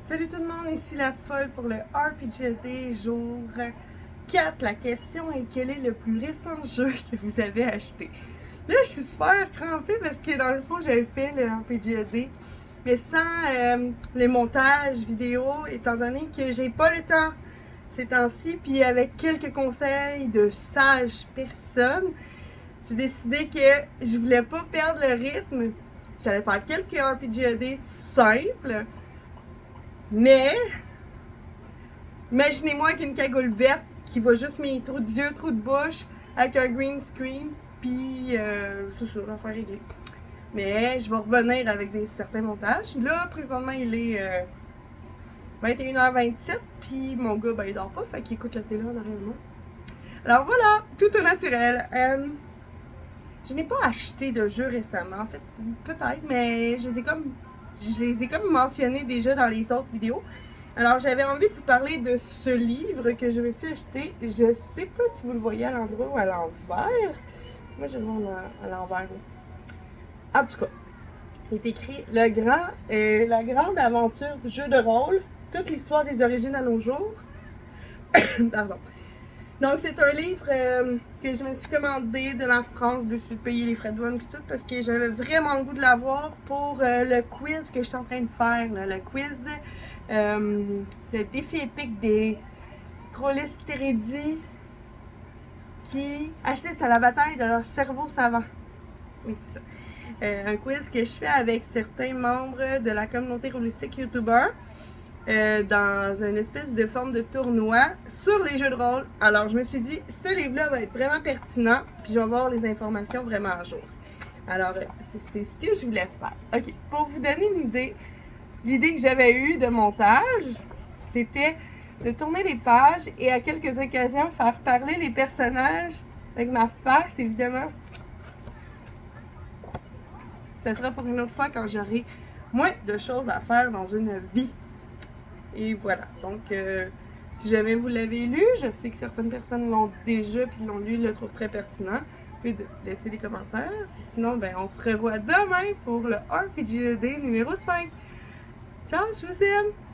Salut tout le monde, ici la folle pour le RPGD jour 4. La question est quel est le plus récent jeu que vous avez acheté? Là, je suis super crampée parce que dans le fond, j'avais fait le RPGD, mais sans les montages vidéo, étant donné que j'ai pas le temps ces temps-ci, puis avec quelques conseils de sages personnes, j'ai décidé que je voulais pas perdre le rythme. J'allais faire quelques RPGD simples. Mais, imaginez-moi avec une cagoule verte qui va juste mes trous d'yeux, trous de bouche, avec un green screen, puis c'est ça, l'affaire réglée. Mais je vais revenir avec certains montages. Là, présentement, il est 21h27, puis mon gars, ben, il dort pas, fait qu'il écoute la télé en arrière de moi. Alors voilà, tout au naturel. Je n'ai pas acheté de jeux récemment, en fait, peut-être, mais je les ai comme mentionnés déjà dans les autres vidéos. Alors, j'avais envie de vous parler de ce livre que je me suis acheté. Je sais pas si vous le voyez à l'endroit ou à l'envers. Moi, je le vois à l'envers. En tout cas, il est écrit La grande aventure du jeu de rôle, toute l'histoire des origines à nos jours. Pardon. Donc, c'est un livre que je me suis commandé de la France. Je suis payé les frais de douane et tout parce que j'avais vraiment le goût de l'avoir pour le quiz que je suis en train de faire. Là, le quiz, le défi épique des cholestéridis qui assistent à la bataille de leur cerveau savant. Oui, c'est ça. Un quiz que je fais avec certains membres de la communauté holistique YouTuber. Dans une espèce de forme de tournoi sur les jeux de rôle. Alors, je me suis dit, ce livre-là va être vraiment pertinent, puis je vais avoir les informations vraiment à jour. Alors, c'est ce que je voulais faire. OK, pour vous donner une idée, l'idée que j'avais eue de montage, c'était de tourner les pages et à quelques occasions faire parler les personnages avec ma face, évidemment. Ça sera pour une autre fois quand j'aurai moins de choses à faire dans une vie. Et voilà, donc si jamais vous l'avez lu, je sais que certaines personnes l'ont déjà puis l'ont lu, le trouvent très pertinent. Vous pouvez laisser des commentaires. Puis sinon, ben, on se revoit demain pour le RPGD numéro 5. Ciao, je vous aime!